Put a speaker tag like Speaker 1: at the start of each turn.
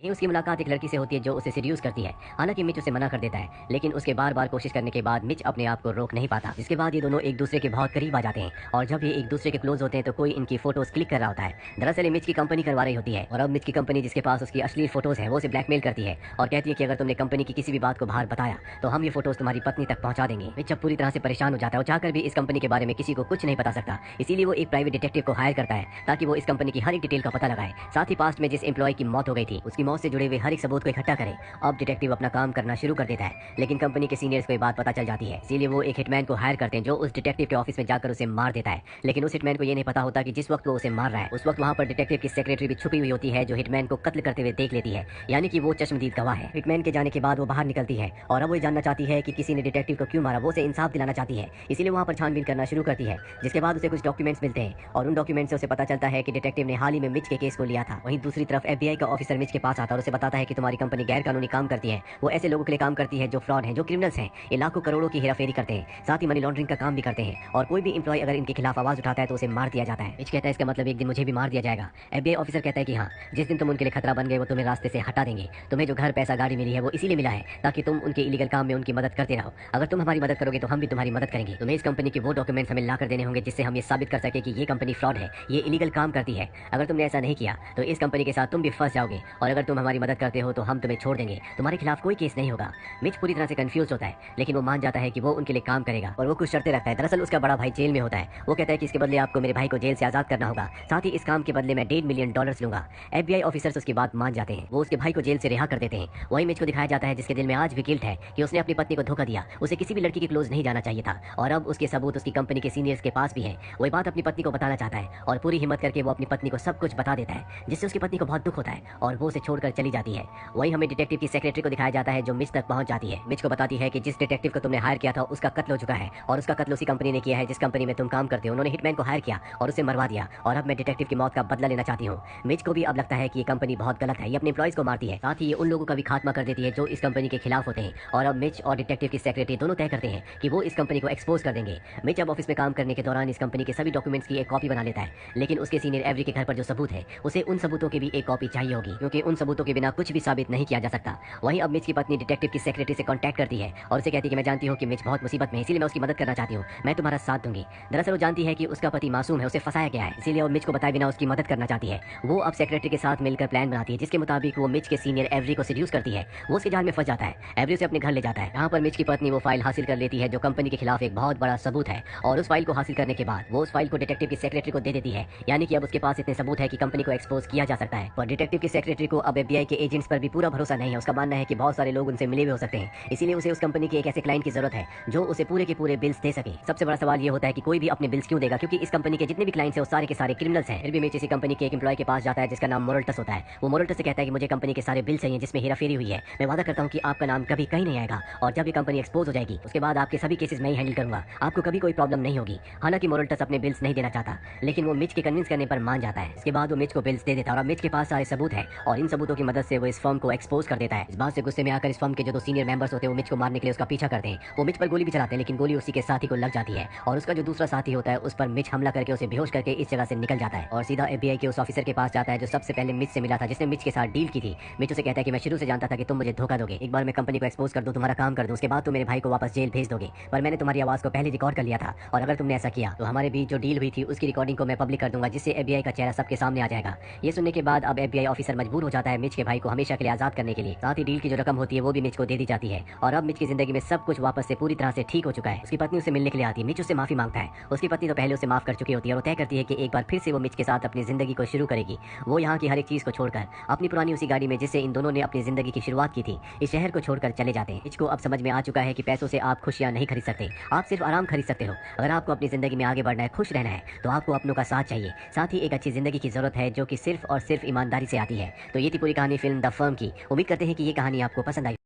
Speaker 1: यही उसकी मुलाकात एक लड़की से होती है जो उसे सीड्यूस करती है। हालांकि मिच उसे मना कर देता है, लेकिन उसके बार बार कोशिश करने के बाद मिच अपने आप को रोक नहीं पाता। जिसके बाद ये दोनों एक दूसरे के बहुत करीब आ जाते हैं और जब ये एक दूसरे के क्लोज होते हैं तो कोई इनकी फोटोज क्लिक कर रहा होता है। दरअसल ये मिच की कंपनी करवा रही होती है और अब मिच की कंपनी जिसके पास उसकी अश्लील फोटोज है वो उसे ब्लैकमेल करती है और कहती है कि अगर तुमने कंपनी की किसी भी बात को बाहर बताया तो हम ये फोटोज तुम्हारी पत्नी तक पहुंचा देंगे। मिच अब पूरी तरह से परेशान हो जाता है और चाहकर भी इस कंपनी के बारे में किसी को कुछ नहीं बता सकता। इसीलिए वो एक प्राइवेट डिटेक्टिव को हायर करता है ताकि वो इस कंपनी की हर एक डिटेल का पता लगाए, साथ ही पास्ट में जिस एम्प्लॉय की मौत हो गई थी उसकी मौत से जुड़े हुए हर एक सबूत को इकट्ठा करे। अब डिटेक्टिव अपना काम करना शुरू कर देता है, लेकिन कंपनी के सीनियर्स को ये बात पता चल जाती है। इसीलिए वो एक हिटमैन को हायर करते हैं जो उस डिटेक्टिव के ऑफिस में जाकर उसे मार देता है। लेकिन उस हिटमैन को ये नहीं पता होता कि जिस वक्त वो उसे मार रहा है उस वक्त वहाँ पर डिटेक्टिव की सेक्रेटरी भी छुपी हुई होती है जो हिटमैन को कत्ल करते हुए देख लेती है, यानी कि वो चश्मदीद गवाह है। हिटमैन के जाने के बाद वो बाहर निकलती है और अब वो जानना चाहती है कि किसी ने डिटेक्टिव को क्यों मारा, वो उसे इंसाफ दिलाना चाहती है। इसीलिए वहाँ पर छानबीन करना शुरू करती है, जिसके बाद उसे कुछ डॉक्यूमेंट्स मिलते हैं और उन डॉक्यूमेंट से उसे पता चलता है कि डिटेक्टिव ने हाल ही में मिच के केस को लिया था। वहीं दूसरी तरफ FBI का ऑफिसर मिच के पास आता है और उसे बताता है कि तुम्हारी कंपनी गैर कानूनी काम करती है। वो ऐसे लोगों के लिए काम करती है जो फ्रॉड हैं, जो क्रिमिनल्स हैं। ये लाखों करोड़ों की हेराफेरी करते हैं, साथ ही मनी लॉन्ड्रिंग का काम भी करते हैं और कोई भी एम्प्लॉय अगर इनके खिलाफ आवाज उठाता है तो उसे मार दिया जाता है। मिच कहता है इसका मतलब एक दिन मुझे भी मार दिया जाएगा। FBI ऑफिसर कहता है कि हाँ, जिस दिन तुम उनके लिए खतरा बन गए वो तुम्हें रास्ते से हटा देंगे। तुम्हें जो घर, पैसा, गाड़ी मिली है वो इसीलिए मिला है ताकि तुम उनके इलीगल काम में उनकी मदद करते रहो। अगर तुम हमारी मदद करोगे तो हम भी तुम्हारी मदद करेंगे। तुम्हें इस कंपनी के वो डॉक्यूमेंट्स हमें ला कर देने होंगे जिससे हम ये साबित कर सके कि ये कंपनी फ्रॉड है, ये इलीगल काम करती है। अगर तुमने ऐसा नहीं किया तो इस कंपनी के साथ तुम भी फंस जाओगे और अगर तुम हमारी मदद करते हो तो हम तुम्हें छोड़ देंगे, तुम्हारे खिलाफ कोई केस नहीं होगा। मिच पूरी तरह से कंफ्यूज होता है, लेकिन वो मान जाता है कि वो उनके लिए काम करेगा और वो कुछ शर्तें रखता है। दरअसल उसका बड़ा भाई जेल में होता है। वो कहता है कि इसके बदले आपको मेरे भाई को जेल से आजाद करना होगा, साथ ही इस काम के बदले मैं $1.5 मिलियन लूंगा। FBI ऑफिसर्स उसकी बात मान जाते हैं, वो उसके भाई को जेल से रिहा कर देते हैं। वही मिच को दिखाया जाता है जिसके दिल में आज भी गिल्ट है कि उसने अपनी पत्नी को धोखा दिया, उसे किसी भी लड़की के क्लोज नहीं जाना चाहिए था और अब उसके सबूत उसकी कंपनी के सीनियर्स के पास भी है। वो ये बात अपनी पत्नी को बताना चाहता है और पूरी हिम्मत करके वो अपनी पत्नी को सब कुछ बता देता है, जिससे उसकी पत्नी को बहुत दुख होता है और वो उसे छोड़कर चली जाती है। वही हमें डिटेक्टिव की सेक्रेटरी को दिखाया जाता है जो मिच तक पहुंच जाती है। मिच को बताती है कि जिस डिटेक्टिव को तुमने हायर किया था उसका कत्ल हो चुका है और उसका कत्ल उसी कंपनी ने किया है जिस कंपनी में तुम काम करते हो। उन्होंने हिटमैन को हायर किया और उसे मरवा दिया और अब मैं डिटेक्टिव की मौत का बदला लेना चाहती हूँ। मिच को भी अब लगता है कि ये कंपनी बहुत गलत है, ये अपने एम्प्लॉइज को मारती है, साथ ही ये उन लोगों का भी खात्मा कर देती है जो इस कंपनी के खिलाफ होते हैं। और अब मिच और डिटेक्टिव की सेक्रेटरी दोनों तय करते हैं कि वो इस कंपनी को एक्सपोज कर देंगे। मिच अब ऑफिस में काम करने के दौरान इस कंपनी के सभी डॉक्यूमेंट्स की एक कॉपी बना लेता है, लेकिन उसके सीनियर एवरी के घर पर जो सबूत है उसे उन सबूतों की भी एक कॉपी चाहिए होगी, क्योंकि उन सबूतों के बिना कुछ भी साबित नहीं किया जा सकता। वहीं अब मिच की पत्नी डिटेक्टिव की सेक्रेटरी से कांटेक्ट करती है और उसे कहती है कि मैं जानती हूँ कि मिच बहुत मुसीबत में है, इसीलिए मैं उसकी मदद करना चाहती हूँ, मैं तुम्हारा साथ दूंगी। दरअसल वो जानती है कि उसका पति मासूम है, उसे फंसाया गया है, इसीलिए वो मिच को बताए बिना उसकी मदद करना चाहती है। वो अब सेक्रेटरी के साथ मिलकर प्लान बनाती है जिसके मुताबिक वो मिच के सीनियर एवरी को सीड्यूस करती है। वो उसके जाल में फंस जाता है, एवरी उसे अपने घर ले जाता है। यहाँ पर मिच की पत्नी वो फाइल हासिल कर लेती है जो कंपनी के खिलाफ एक बहुत बड़ा सबूत है और उस फाइल को हासिल करने के बाद वो उस फाइल को डिटेक्टिव की सेक्रेटरी को दे देती है, यानी कि अब उसके पास इतने सबूत है कि कंपनी को एक्सपोज किया जा सकता है। और डिटेक्टिव की सेक्रेटरी को अब FBI के एजेंट्स पर भी पूरा भरोसा नहीं है। उसका मानना है कि बहुत सारे लोग उनसे मिले हुए हो सकते हैं, इसीलिए उसे उस कंपनी के एक ऐसे क्लाइंट की जरूरत है जो उसे पूरे के पूरे बिल्स दे सके। सबसे बड़ा सवाल ये होता है कि कोई भी अपने बिल्स क्यों देगा, क्योंकि इस कंपनी के जितने भी क्लाइंट्स हैं वो सारे के सारे क्रिमिनल्स हैं। फिर भी मिच इसी कंपनी के एक एम्प्लॉय के पास जाता है जिसका नाम मोरल्टस होता है। वो मोरल्टस से कहता है कि मुझे कंपनी के सारे बिल चाहिए जिसमें हेराफेरी हुई है, मैं वादा करता हूँ कि आपका नाम कभी कहीं नहीं आएगा और जब ये कंपनी एक्सपोज हो जाएगी उसके बाद आपके सभी केसेस मैं ही हैंडल करूंगा, आपको कभी कोई प्रॉब्लम नहीं होगी। हालांकि मोरल्टस अपने बिल्स नहीं देना चाहता, लेकिन वो मिच के कन्विंस करने पर मान जाता है। इसके बाद वो मिच को बिल्स दे देता है और अब मिच के पास सारे सबूत है और इन सबूतों की मदद से वो इस फर्म को एक्सपोज कर देता है। इस बात से गुस्से में आकर इस फर्म के जो दो सीनियर मेंबर्स होते हैं वो मिच को मारने के लिए उसका पीछा करते हैं। वो मिच पर गोली भी चलाते हैं, लेकिन गोली उसी के साथी को लग जाती है और उसका जो दूसरा साथी होता है उस पर मिच हमला करके उसे बेहोश करके इस जगह से निकल जाता है और सीधा FBI के उस ऑफिसर के पास जाता है जो सबसे पहले मिच से मिला था, जिसने मिच के साथ डील की थी। मिच उसे कहता है कि मैं शुरू से जानता था कि तुम मुझे धोखा दोगे, एक बार मैं कंपनी को एक्सपोज कर दूं, तुम्हारा काम कर दूं, उसके बाद तुम मेरे भाई को वापस जेल भेज दोगे, पर मैंने तुम्हारी आवाज को पहले रिकॉर्ड कर लिया था और अगर तुमने ऐसा किया तो हमारे बीच जो डील हुई थी उसकी रिकॉर्डिंग को मैं पब्लिक कर दूंगा, जिससे FBI का चेहरा सबके सामने आ जाएगा। ये सुनने के बाद अब FBI ऑफिसर मजबूर हो जाता है मिच के भाई को हमेशा के लिए आजाद करने के लिए। साथ ही डील की जो रकम होती है वो भी मिच को दे दी जाती है और अब मिच की जिंदगी में सब कुछ वापस से पूरी तरह से ठीक हो चुका है। उसकी पत्नी उसे मिलने के लिए आती है, मिच उससे माफी मांगता है। उसकी पत्नी तो पहले उसे माफ कर चुकी होती है और तय करती है कि एक बार फिर से वो मिच के साथ अपनी जिंदगी को शुरू करेगी। वो यहाँ की हर एक चीज को छोड़कर अपनी पुरानी उसी गाड़ी में जिससे इन दोनों ने अपनी जिंदगी की शुरुआत की थी इस शहर को छोड़कर चले जाते हैं। मिच को अब समझ में आ चुका है कि पैसों से आप खुशियां नहीं खरीद सकते, आप सिर्फ आराम खरीद सकते हो। अगर आपको अपनी जिंदगी में आगे बढ़ना है, खुश रहना है, तो आपको अपनों का साथ चाहिए, साथ ही एक अच्छी जिंदगी की जरूरत है जो कि सिर्फ और सिर्फ ईमानदारी से आती है। तो ये थी पूरी कहानी फिल्म द फर्म की। उम्मीद करते हैं कि ये कहानी आपको पसंद आई।